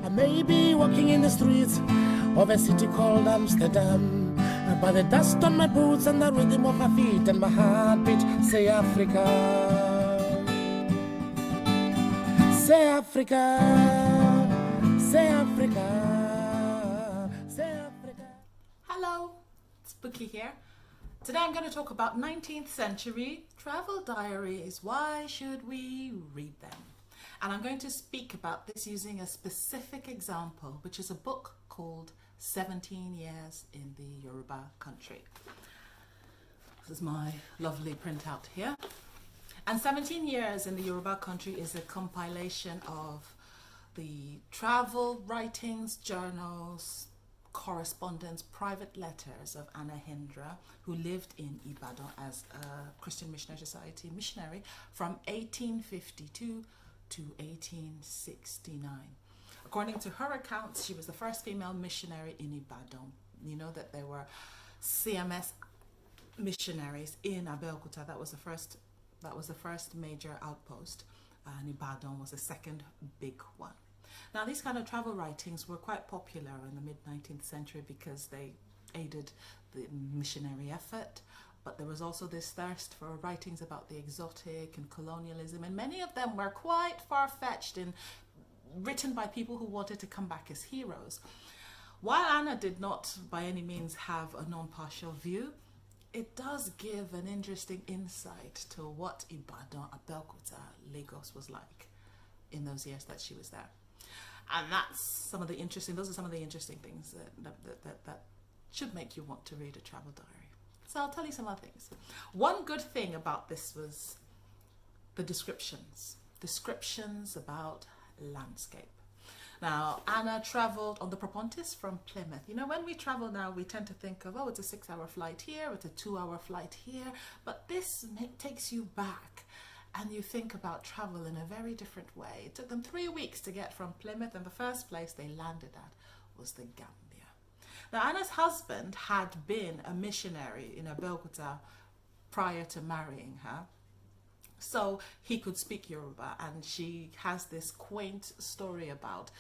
I may be walking in the streets of a city called Amsterdam, by the dust on my boots and the rhythm of my feet and my heartbeat, say Africa. Say Africa, say Africa, say Africa. Hello, it's Bookie here. Today I'm going to talk about 19th century travel diaries. Why should we read them? And I'm going to speak about this using a specific example, which is a book called 17 Years in the Yoruba Country. This is my lovely printout here. And 17 Years in the Yoruba Country is a compilation of the travel writings, journals, correspondence, private letters of Anna Hinderer, who lived in Ibadan as a Christian Missionary Society missionary from 1852 to 1869. According to her accounts, she was the first female missionary in Ibadan. You know that there were CMS missionaries in Abeokuta. That was the first major outpost, and Ibadan was the second big one. Now, these kind of travel writings were quite popular in the mid-19th century because they aided the missionary effort, but there was also this thirst for writings about the exotic and colonialism, and many of them were quite far-fetched and written by people who wanted to come back as heroes. While Anna did not by any means have a non-partial view, it does give an interesting insight to what Ibadan, Abeokuta, Lagos was like in those years that she was there. And those are some of the interesting things that should make you want to read a travel diary. So I'll tell you some other things. One good thing about this was the descriptions about landscape. Now, Anna traveled on the Propontis from Plymouth. You know, when we travel now, we tend to think of, oh, it's a 6-hour flight here, it's a 2-hour flight here, but this takes you back and you think about travel in a very different way. It took them 3 weeks to get from Plymouth, and the first place they landed at was the Gambia. Now, Anna's husband had been a missionary in Abeokuta prior to marrying her, so he could speak Yoruba, and she has this quaint story about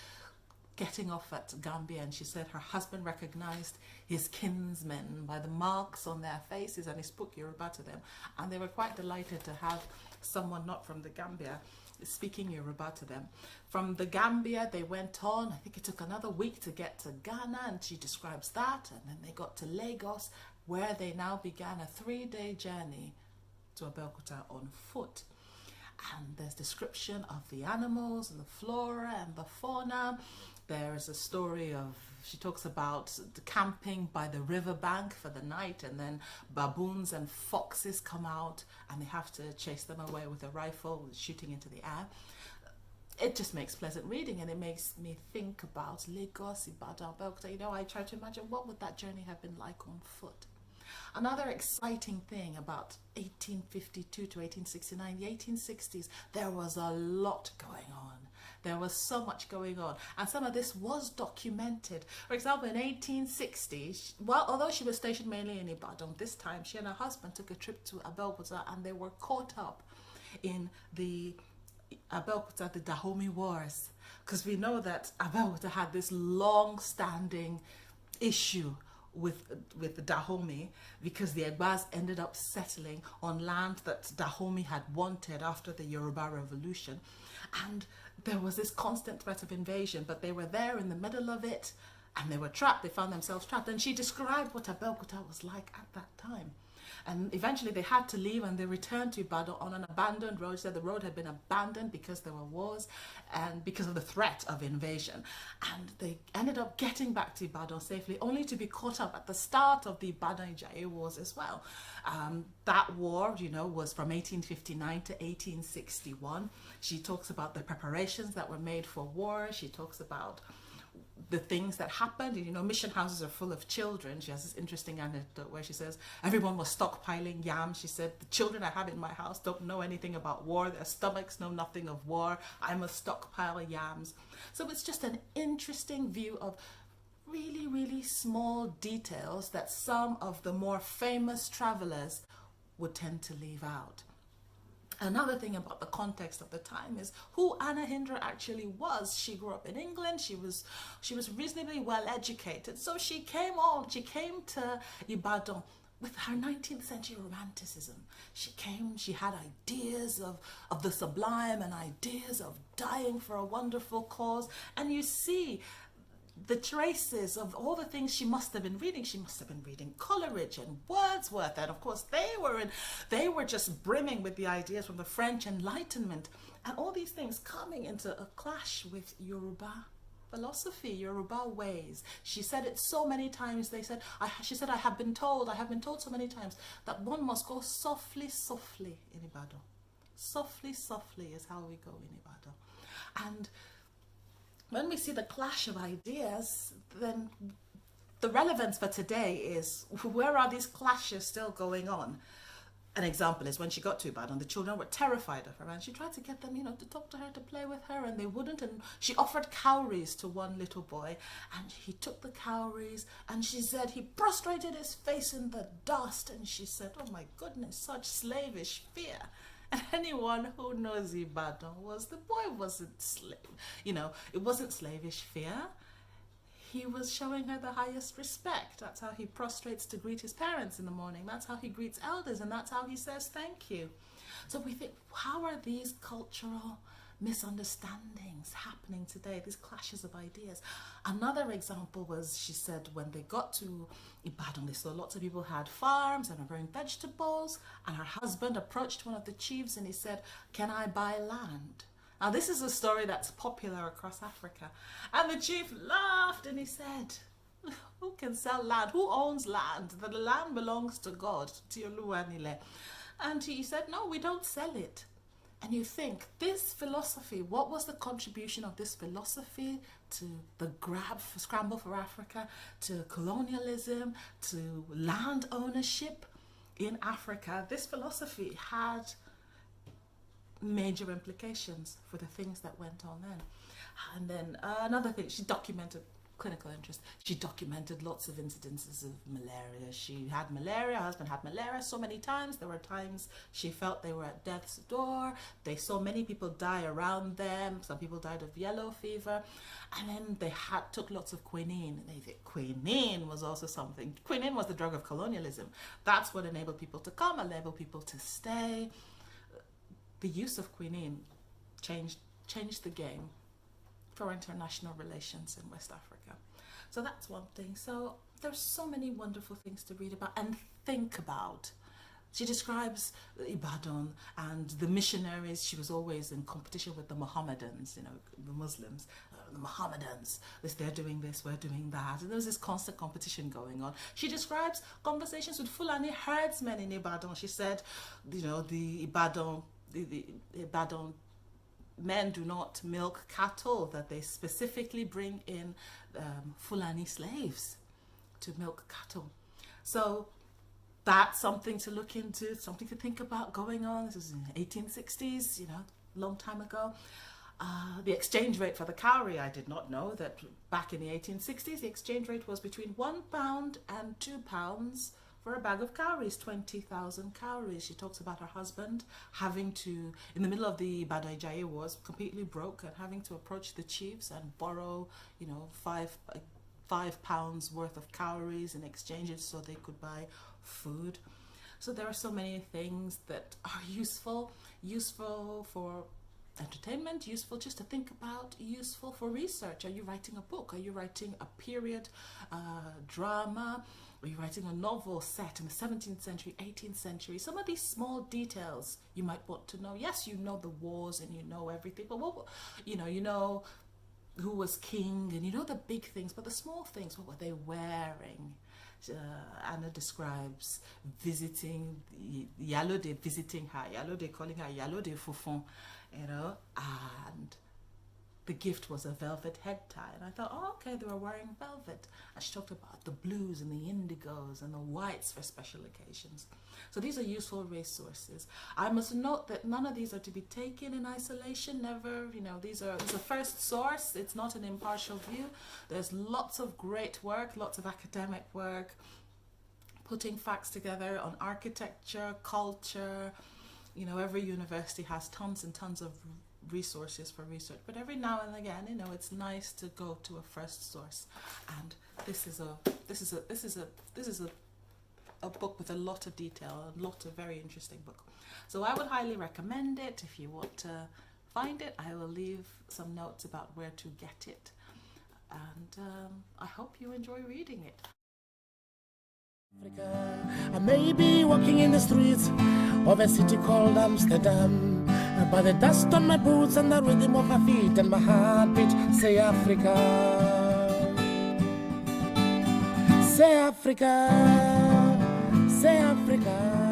getting off at Gambia, and she said her husband recognized his kinsmen by the marks on their faces, and he spoke Yoruba to them, and they were quite delighted to have someone not from the Gambia speaking Yoruba to them. From the Gambia they went on, I think it took another week to get to Ghana, and she describes that, and then they got to Lagos, where they now began a 3-day journey to Abeokuta on foot. And there's description of the animals and the flora and the fauna. There is a story of, she talks about the camping by the riverbank for the night, and then baboons and foxes come out and they have to chase them away with a rifle, shooting into the air. It just makes pleasant reading, and it makes me think about Lagos, Ibadan, Abeokuta. You know, I try to imagine what would that journey have been like on foot. Another exciting thing about 1852 to 1869, the 1860s, there was a lot going on. There was so much going on, and some of this was documented. For example, in 1860, although she was stationed mainly in Ibadan, this time she and her husband took a trip to Abeokuta, and they were caught up in the Abeokuta, the Dahomey Wars, because we know that Abeokuta had this long-standing issue with the Dahomey, because the Egbas ended up settling on land that Dahomey had wanted after the Yoruba Revolution, and there was this constant threat of invasion, but they were there in the middle of it, and they were trapped. They found themselves trapped, and she described what Abeokuta was like at that time. And eventually they had to leave, and they returned to Ibadan on an abandoned road. She said the road had been abandoned because there were wars and because of the threat of invasion. And they ended up getting back to Ibadan safely, only to be caught up at the start of the Dahomey Wars as well. That war, you know, was from 1859 to 1861. She talks about the preparations that were made for war. She talks about the things that happened. You know, mission houses are full of children. She has this interesting anecdote where she says everyone was stockpiling yams. She said, the children I have in my house don't know anything about war. Their stomachs know nothing of war. I must stockpile yams. So it's just an interesting view of really, really small details that some of the more famous travelers would tend to leave out. Another thing about the context of the time is who Anna Hinderer actually was. She grew up in England. She was reasonably well educated. So she came to Ibadan with her 19th century romanticism. She had ideas of the sublime and ideas of dying for a wonderful cause. And you see the traces of all the things she must have been reading. She must have been reading Coleridge and Wordsworth, and of course they were just brimming with the ideas from the French Enlightenment, and all these things coming into a clash with Yoruba philosophy, Yoruba ways. She said it so many times. She said, I have been told so many times that one must go softly, softly in Ibadan. Softly, softly is how we go in Ibadan. And when we see the clash of ideas, then the relevance for today is, where are these clashes still going on? An example is when she got to Ibadan, the children were terrified of her, and she tried to get them, to talk to her, to play with her, and they wouldn't. And she offered cowries to one little boy, and he took the cowries, and she said he prostrated his face in the dust, and she said, oh my goodness, such slavish fear. And anyone who knows Ibadan the boy wasn't it wasn't slavish fear. He was showing her the highest respect. That's how he prostrates to greet his parents in the morning. That's how he greets elders, and that's how he says thank you. So we think, how are these cultural misunderstandings happening today, these clashes of ideas? Another example was, she said, when they got to Ibadan, they saw lots of people had farms and were growing vegetables, and her husband approached one of the chiefs and he said, can I buy land? Now this is a story that's popular across Africa, and the chief laughed and he said, who can sell land? Who owns land? The land belongs to God, to Oluwanile. And he said, no, we don't sell it. And you think, this philosophy, what was the contribution of this philosophy to the scramble for Africa, to colonialism, to land ownership in Africa? This philosophy had major implications for the things that went on then. And then another thing, she documented clinical interest. She documented lots of incidences of malaria. She had malaria, her husband had malaria so many times. There were times she felt they were at death's door. They saw many people die around them. Some people died of yellow fever. And then they took lots of quinine. And they think quinine was also something. Quinine was the drug of colonialism. That's what enabled people to come, enabled people to stay. The use of quinine changed the game for international relations in West Africa. So that's one thing. So there's so many wonderful things to read about and think about. She describes Ibadan and the missionaries. She was always in competition with the Mohammedans, the Muslims. The Mohammedans, they're doing this, we're doing that. And there was this constant competition going on. She describes conversations with Fulani herdsmen in Ibadan. She said, the Ibadan men do not milk cattle, that they specifically bring in Fulani slaves to milk cattle. So that's something to look into, something to think about going on. This was in the 1860s, long time ago. The exchange rate for the cowrie, I did not know that back in the 1860s, the exchange rate was between £1 and £2 for a bag of cowries, 20,000 cowries. She talks about her husband having to, in the middle of the Dahomey Wars, completely broke, and having to approach the chiefs and borrow, £5 worth of cowries in exchange so they could buy food. So there are so many things that are useful for entertainment, useful just to think about, useful for research. Are you writing a book? Are you writing a period drama? Are you writing a novel set in the 17th century, 18th century? Some of these small details you might want to know. Yes, you know the wars and you know everything, but you know who was king and you know the big things, but the small things, what were they wearing? Anna describes visiting Yalode, visiting her, Yalode calling her Yalode Fufon, and the gift was a velvet head tie. And I thought, oh, okay, they were wearing velvet. And she talked about the blues and the indigos and the whites for special occasions. So these are useful resources. I must note that none of these are to be taken in isolation, never, it's a first source. It's not an impartial view. There's lots of great work, lots of academic work, putting facts together on architecture, culture, you know, every university has tons and tons of resources for research, but every now and again, you know, it's nice to go to a first source, and this is a book with a lot of detail, a lot of very interesting book. So I would highly recommend it. If you want to find it, I will leave some notes about where to get it, and I hope you enjoy reading it. Africa, I may be walking in the streets of a city called Amsterdam, by the dust on my boots and the rhythm of my feet and my heartbeat. Say Africa, say Africa, say Africa.